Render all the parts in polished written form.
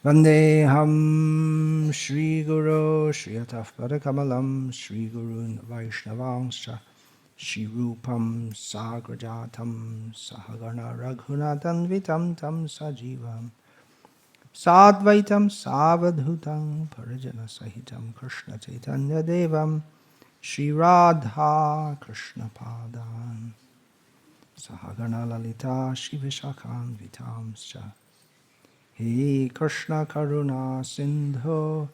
Vandeham Shri Guru Shri Ataf Padakamalam Shri Gurun Vaishnavangscha Shri Rupam Sagrajatam Sahagana Raghunatan Vitam Tam Sajivam Sadvaitam Savadhutam Parijana Sahitam Krishna Chaitanya Devam Shri Radha Krishna Padan Sahagana Lalita Shri Vishakhan Vitamscha He Krishna Karuna Sindho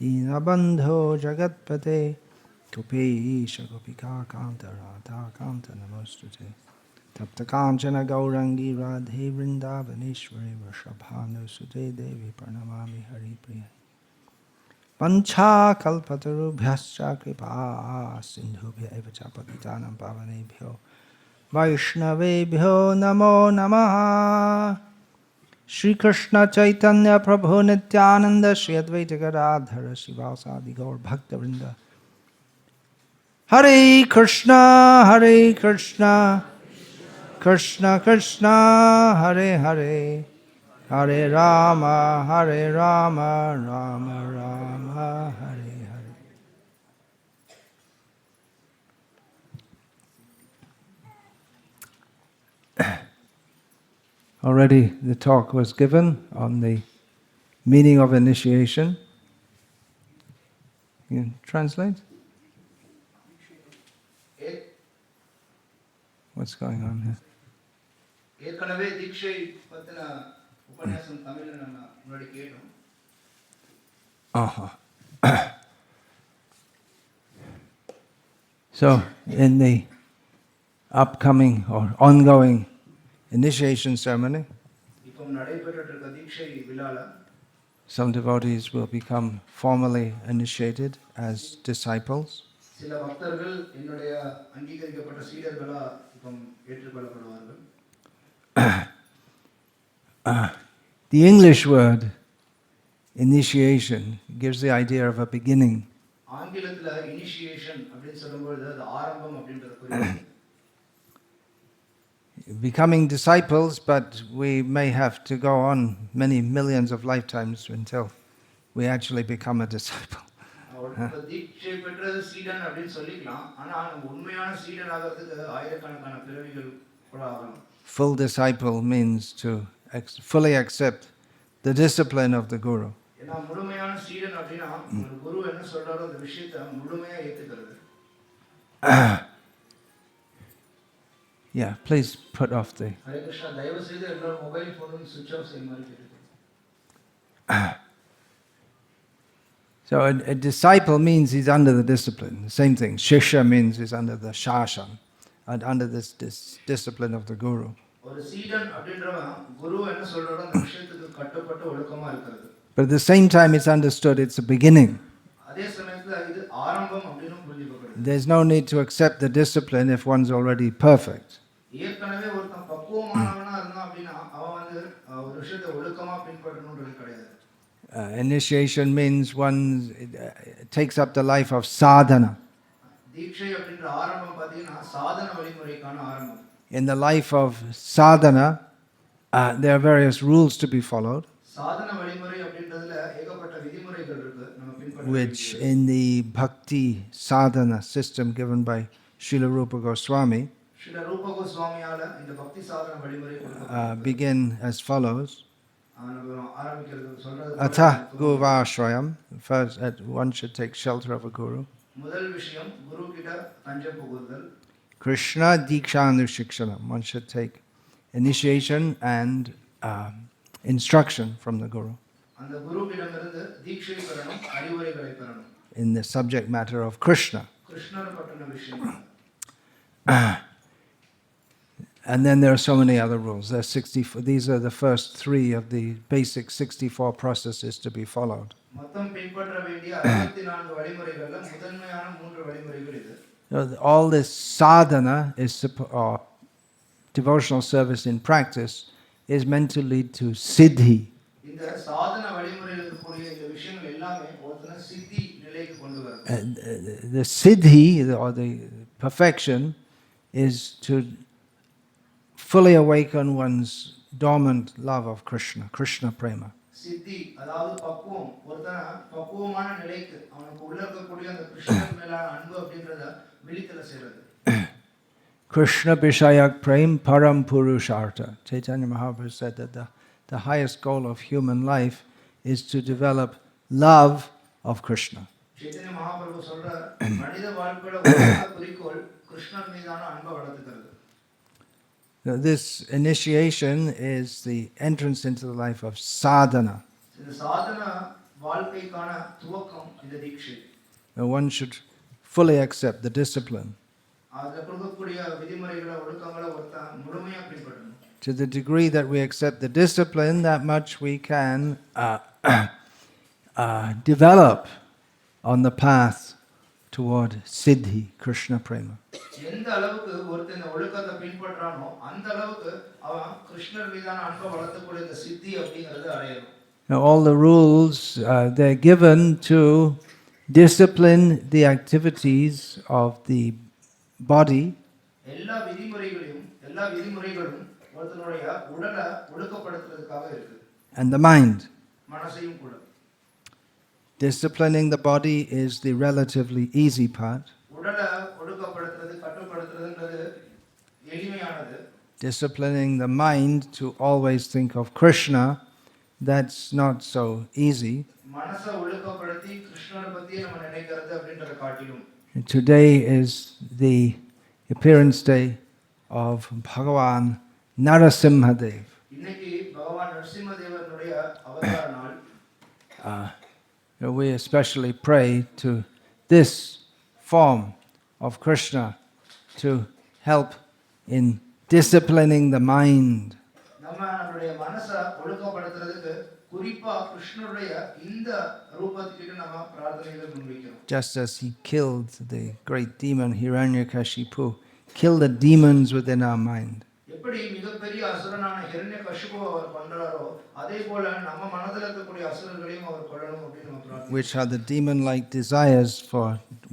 Dinabandho Jagatpate Kopesha Gopika Kanta Radha Kanta Namostute Tapta Kanchana Gaurangi Radhe Vrindavaneshwari Vrishabhanu Sute Devi Pranamami Hari Priya Pancha Kalpataru Bhyascha Kripa Sindhubhya Evacha Patitanam Pavanebhyo Vaishnavebhyo Namo Namaha Shri Krishna Chaitanya Prabhu Nityananda Shri Advaita Gadadhara Sivasadi Gaur Bhakta Vrinda Hare Krishna Krishna Krishna Hare Hare Hare Rama Rama Rama Hare Hare. Already the talk was given on the meaning of initiation. You can translate? What's going on here? So, in the upcoming or ongoing initiation ceremony, some devotees will become formally initiated as disciples. The English word initiation gives the idea of a beginning. Becoming disciples, but we may have to go on many millions of lifetimes until we actually become a disciple. Full disciple means to fully accept the discipline of the Guru. Yeah, please put off the... So a disciple means he's under the discipline. The same thing. Shishya means he's under the shashan, and under this discipline of the Guru. But at the same time it's understood it's a beginning. There's no need to accept the discipline if one's already perfect. Initiation means one takes up the life of sadhana. In the life of sadhana, there are various rules to be followed, which in the bhakti sadhana system given by Srila Rupa Goswami begin as follows. Atha Gurvashrayam. First, one should take shelter of a guru. Krishna Dikshanu Shikshanam. One should take initiation and instruction from the guru in the subject matter of Krishna. And then there are so many other rules. There are 64. These are the first 3 of the basic 64 processes to be followed. All this sadhana is devotional service in practice is meant to lead to siddhi. The siddhi, or the perfection, is to fully awaken one's dormant love of Krishna, Krishna prema. சித்தி அதாவது பக்குவம் ஒருத்தன் பக்குவமான நிலைக்கு அவனுக்கு உள்ள இருக்கக்கூடிய அந்த கிருஷ்ணன் மேல அன்பு அப்படின்றத விழித்தல செய்யறது. Krishna Vishayak Prem Param Purushartha. Chaitanya Mahaprabhu said that the highest goal of human life is to develop love of Krishna. Chaitanya Mahaprabhu சொல்றார் மனித வாழ்க்கையோட உயர்ந்த குறிக்கோள் கிருஷ்ணன் மீதான அன்பை வளர்த்துக்கிறது. Now, this initiation is the entrance into the life of sadhana. இந்த சாதனா வாழ்க்கைக்கான துவக்கம் இந்த தீட்சை. Now, one should fully accept the discipline. அதுல கொடுக்கக்கூடிய விதிமுறைகளை ஒழுக்கங்களை ஒருத்தன் முழுமையா பின்பற்றணும். To the degree that we accept the discipline, that much we can develop on the path toward Siddhi, Krishna Prema. எந்த அளவுக்கு ஒருத்தன் இந்த ஒழுக்கத்தை பின்பற்றானோ அந்த அளவுக்கு அவன் கிருஷ்ணர் மீதான அன்பை வளர்த்தக்கூடிய இந்த சித்தி அப்படிங்கிறது அடையணும். Now, all the rules they're given to discipline the activities of the body. எல்லா விதிமுறைகளும் ஒருத்தனுடைய உடலை ஒழுக்கப்படுத்துறதுக்காக இருக்கு. And the mind. மனசையும் கூட. Disciplining the body is the relatively easy part. உடலை ஒழுக்கப்படுத்துறது கட்டுப்படுத்துறதுன்றது எளிமையானது. Disciplining the mind to always think of Krishna, that's not so easy. மனசை ஒழுக்கப்படுத்தி கிருஷ்ணரை பத்தி நம்ம நினைக்கிறது அப்படின்றத காட்டிலும். Today is the appearance day of Bhagavan Narasimhadev. இன்னைக்கு பகவான் நரசிம்மதேவனுடைய அவதார நாள். We especially pray to this form of Krishna to help in disciplining the mind. நம்மளுடைய மனசை ஒழுக்கப்படுத்துறதுக்கு குறிப்பா கிருஷ்ணருடைய இந்த ரூபத்துக்கு நம்ம பிரார்த்தனைகளை முன்வைக்கிறோம். Just as he killed the great demon Hiranyakashipu, kill the demons within our mind. எப்படி மிகப்பெரிய அசுரனான ஹிரண்யகசிபுவை அவர் கொன்றாரோ அதே போல நம்ம மனதில் இருக்கக்கூடிய அசுரர்களையும் அவர் கொல்லணும் அப்படின்னு நம்ம பிரார்த்திக்கிறோம். Which are the demon-like desires for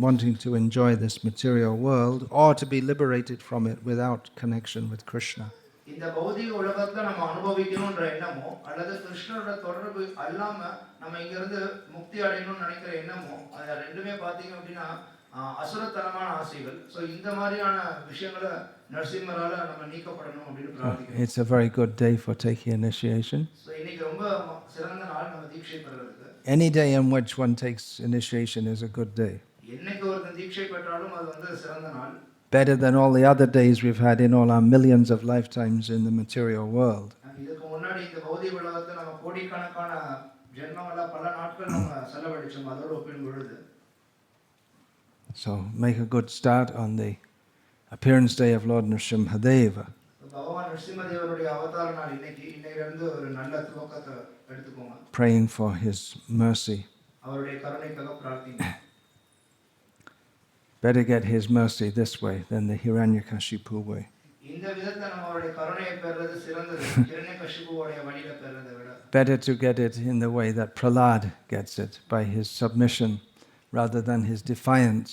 wanting to enjoy this material world or to be liberated from it without connection with Krishna. இந்த பௌதிக உலகத்தை நம்ம அனுபவிக்கணும்ன்ற எண்ணமோ அல்லது கிருஷ்ணரோட தொடர்பு அல்லாம நம்ம இங்க இருந்து முக்தி அடையணும்னு நினைக்கிற எண்ணமோ அது ரெண்டுமே பாத்தீங்க அப்படின்னா அசுரத்தனமான ஆசைகள். சோ இந்த மாதிரியான விஷயங்களை நரசிம்மரால நம்ம நீக்கப்படணும் அப்படின்னு பிரார்த்திக்கிறோம். It's a very good day for taking initiation. So இன்னைக்கு ரொம்ப சிறந்த நாள் நம்ம தீட்சை பெறுறதுக்கு. Any day in which one takes initiation is a good day. என்னைக்கு ஒருத்தன் தீட்சை பெற்றாலும் அது வந்து சிறந்த நாள். Better than all the other days we've had in all our millions of lifetimes in the material world. இதுக்கு முன்னாடி இந்த பௌதிக உலகத்தை நம்ம கோடிக்கணக்கான ஜென்மங்கள பல நாட்கள் நம்ம செலவழிச்சோம் அதோட ஒப்பிடும்பொழுது. So make a good start on the appearance day of Lord Nrsimhadeva. பகவான் நரசிம்மதேவருடைய அவதார நாள் இன்னையிலிருந்து ஒரு நல்ல துவக்கத்தை எடுத்துக்கோங்க. Praying for his mercy. அவருடைய கருணைக்காக பிரார்த்திங்க. Better get his mercy this way than the Hiranyakashipu way. இந்த விதத்தை நம்ம அவருடைய கருணையை பெறுறது சிறந்தது ஹிரண்யகசிபுவோட வழியில பெறுறதை விட. Better to get it in the way that Prahlad gets it, by his submission rather than his defiance.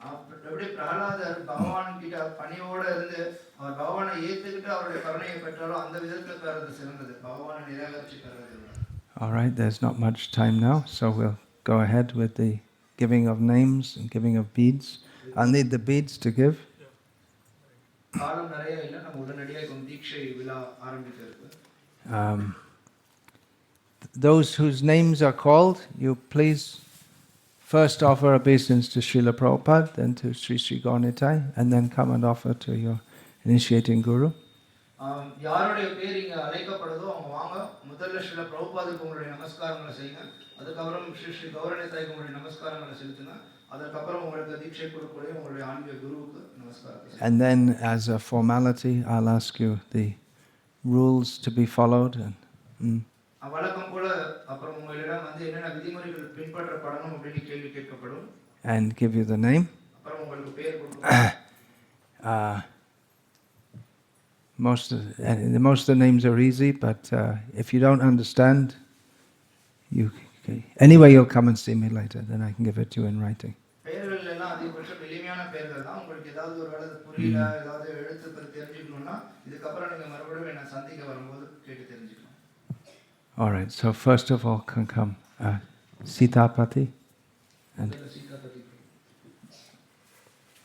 அப்படி பிரஹலாதர் பகவான் கிட்ட பணியோட இருந்து அவர் பகவானை ஏத்துக்கிட்டு அவருடைய கருணையை பெற்றாரோ அந்த விதத்துல பெறுறது சிறந்தது பகவானை நிராகரிச்சு பெறுறதை விட. All right, there's not much time now, so we'll go ahead with the giving of names and giving of beads. I'll need the beads to give. Those whose names are called, you please first offer obeisance to Srila Prabhupada, then to Sri Sri Gaurnitai, and then come and offer to your initiating Guru. யாருடைய பேர் இங்க அழைக்கப்படுதோ அவங்க வாங்க முதல்ல ஸ்ரீல பிரபுபாதுக்கு உங்களுடைய நமஸ்காரங்களை செய்யுங்க அதுக்கப்புறம் ஸ்ரீ ஸ்ரீ கௌரநிதாய்க்கு உங்களுடைய நமஸ்காரங்களை செலுத்துங்க அதுக்கப்புறம் உங்களுக்கு தீட்சை கொடுக்கக்கூடிய உங்களுடைய ஆன்மீக குருவுக்கு நமஸ்காரம். And then as a formality I'll ask you the rules to be followed and வழக்கம் போல அப்புறம் உங்களிடம் வந்து என்னென்ன விதிமுறைகள் பின்பற்றப்படணும் அப்படின்னு கேள்வி கேட்கப்படும். And give you the name. அப்புறம் உங்களுக்கு பேர் கொடுப்போம். Most of the names are easy, but if you don't understand, anyway you'll come and see me later, then I can give it to you in writing. பெயர்கள் எல்லாம் அதிகபட்சம் எளிமையான பெயர்கள் தான். உங்களுக்கு ஏதாவது ஒரு வேளை புரியல ஏதாவது எழுத்துக்கள் தெரிஞ்சுக்கணும்னா இதுக்கப்புறம் நீங்க மறுபடியும் என்ன சந்திக்க வரும்போது கேட்டு தெரிஞ்சுக்கலாம். All right, so first of all can come Sitapati and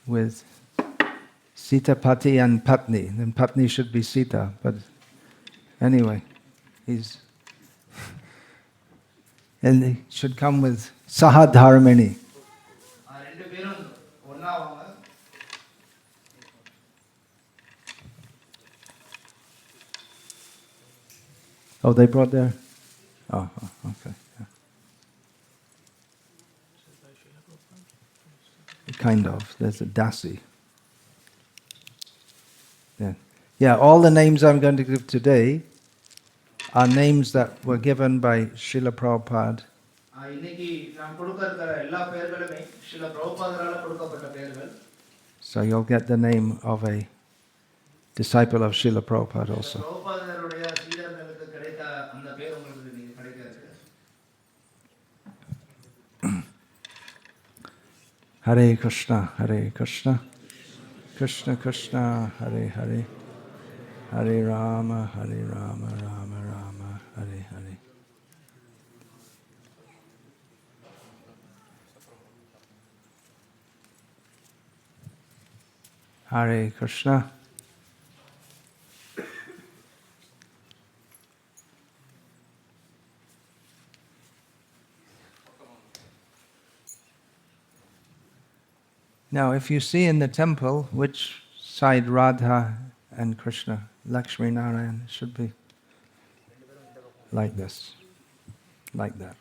with Sitapati and Patni. Then Patni should be Sita, but anyway, he's and he should come with Sahadharmini. ரெண்டு பேரும் ஒண்ணா வாங்க. Oh, they brought their. Oh, okay. Yeah. Kind of. There's a Dasi. Yeah, all the names I'm going to give today are names that were given by Srila Prabhupada. இன்னைக்கு நான் கொடுக்க இருக்கிற எல்லா பெயர்களுமே ஸ்ரீல பிரபுபாதரால கொடுக்கப்பட்ட பெயர்கள். So you'll get the name of a disciple of Srila Prabhupada also. பிரபுபாதருடைய சீடர்களுக்கு கிடைத்த அந்த பெயர் உங்களுக்கு நீங்க கிடைக்காது. Hare Krishna, Hare Krishna, Krishna Krishna, Hare Hare, Hare Rama, Hare Rama, Rama Rama, Hare Hare. Hare Krishna. Now, if you see in the temple which side Radha and Krishna, Lakshmi Narayan, should be like this, like that.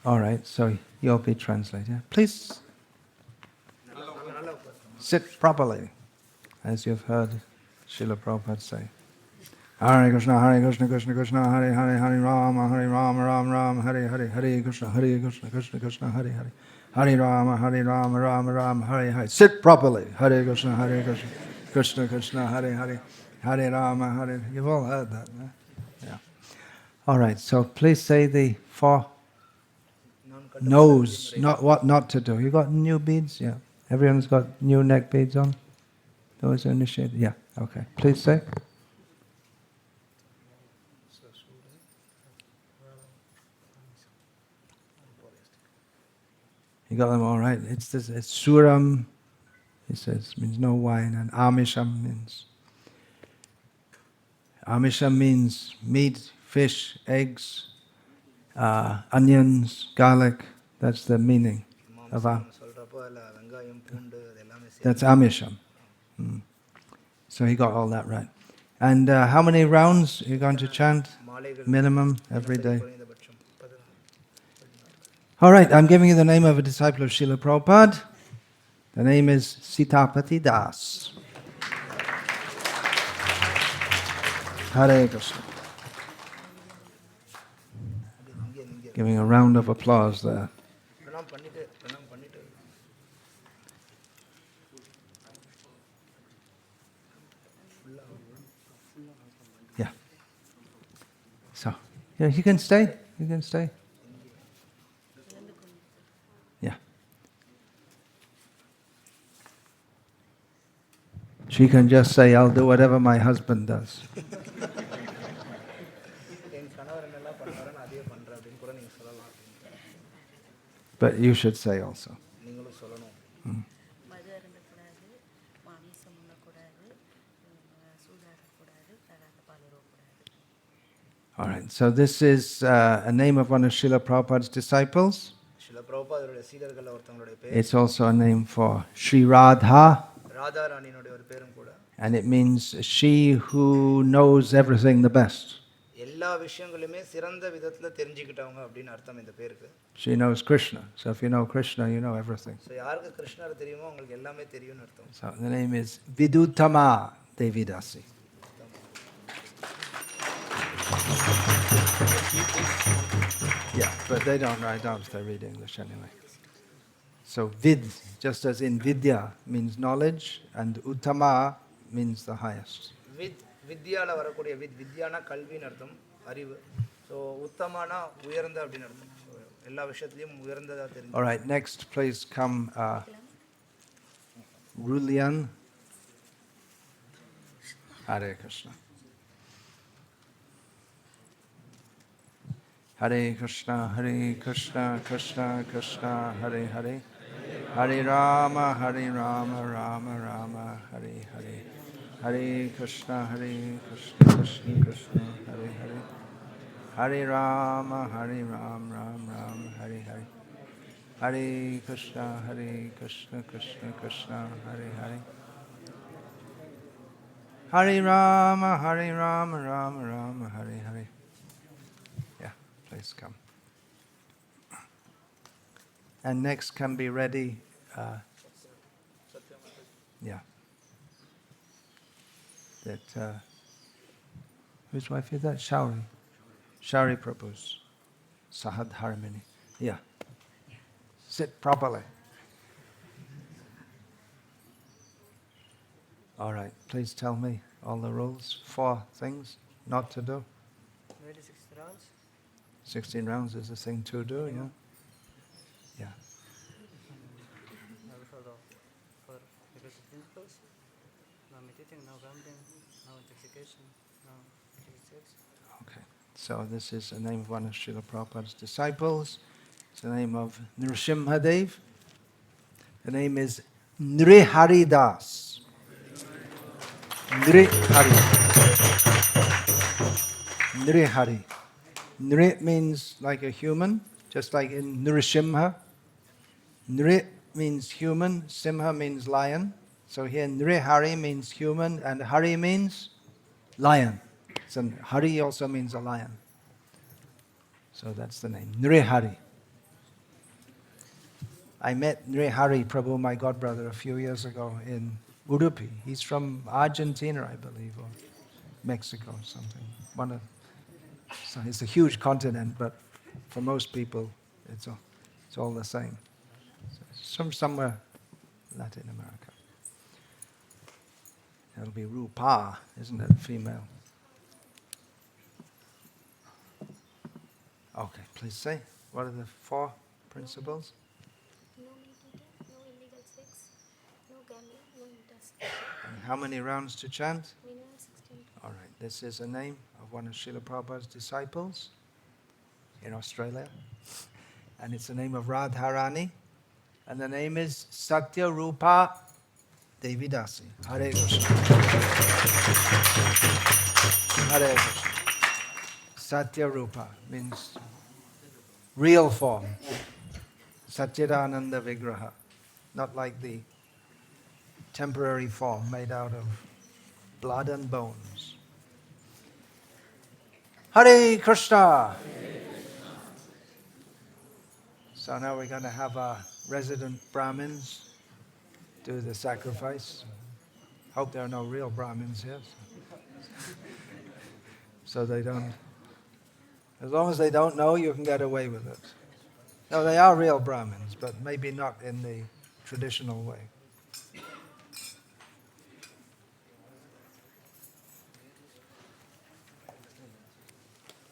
All right, so you'll be translator. Please sit properly, as you've heard Srila Prabhupada say. Hare Krishna, Krishna Krishna, Hare Hare, Hare Rama, Rama Rama, Hare Hare, Hare Krishna, Krishna Krishna, Hare Hare. Hare Rama, Rama Rama, Hare Hare. Sit properly. Hare Krishna, Krishna Krishna, Hare Hare. Hare Rama, Hare. You've all heard that, no? Yeah. All right. So please say the four knows, not what not to do. You got new beads? Yeah. Everyone's got new neck beads on. Those are initiated. Yeah. Okay. Please say. You got them all right. It's Suram, he says, means no wine, and Amisham means meat, fish, eggs, onions, garlic. That's the meaning of that's Amisham. So he got all that right. And how many rounds are you going to chant? Minimum every day. All right, I'm giving you the name of a disciple of Srila Prabhupada. The name is Sitapati Das. Hare Krishna. Giving a round of applause there. Yeah. So, yeah, you can stay. You can stay. Yeah. She can just say, I'll do whatever my husband does. But you should say also. All right, so this is a name of one of Srila Prabhupada's disciples. It's also a name for Sri Radha. And it means she who knows everything the best. She knows Krishna. So if you know Krishna, you know everything. So the name is Vidutama Devidasi. Yeah, but they don't write down, they read English anyway. So Vid, just as in Vidya, means knowledge, and Uttama means the highest. வித்யால வரக்கூடிய வித்யானா கல்வின்னு அர்த்தம், அறிவு. So உத்தமானா உயர்ந்த அப்படின்னு அர்த்தம். எல்லா விஷயத்துலையும் உயர்ந்ததாக தெரியும். All right, next please come Rulian. Hare Krishna. Hare Krishna, Krishna Krishna, Hare Hare. Hare Rama, Rama Rama, Hare Hare. Hare Krishna, Krishna Krishna, Hare Hare. Hare Rama, Ram, Hare Hare. Hare Krishna, Krishna Krishna, Hare Hare. Hare Rama, Rama, Hare Hare. Yeah, please come. And next can be ready. Yeah. That whose wife is that? Shauri. Shauri Prabhu's Sahad Harmony. Yeah. Sit properly. All right. Please tell me all the rules. 4 things not to do. 16 rounds. 16 rounds is the thing to do, yeah? Yeah. I will follow for the basic principles. No meditating, no gambling, no intoxication, no sex. Okay. So this is the name of one of Srila Prabhupada's disciples. It's the name of Nrsimhadev. The name is Nrihari Das. Nrihari. Nrihari. Nri means like a human, just like in Nrsimha. Nri means human, Simha means lion. So here Nrihari means human and Hari means lion. So Hari also means a lion. So that's the name, Nrihari. I met Nrihari Prabhu, my godbrother, a few years ago in Udupi. He's from Argentina, I believe, or Mexico or something. So it's a huge continent, but for most people, it's all the same. It's from somewhere Latin America. It'll be Rupa, isn't it? Female. Okay, please say. What are the 4 principles? No meditating, no illegal sex, no gambling, no intoxication. And how many rounds to chant? Minimum 16. All right, this is a name of one of Srila Prabhupada's disciples in Australia. And it's the name of Radharani. And the name is Satya Rupa Devidasi. Hare Krishna. Hare Krishna. Satya Rupa means real form. Satchidananda Vigraha. Not like the temporary form made out of blood and bones. Hare Krishna! So now we're going to have our resident Brahmins do the sacrifice. Hope there are no real Brahmins here. So they don't, as long as they don't know, you can get away with it. No, they are real Brahmins, but maybe not in the traditional way.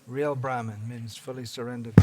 Real Brahmin means fully surrendered.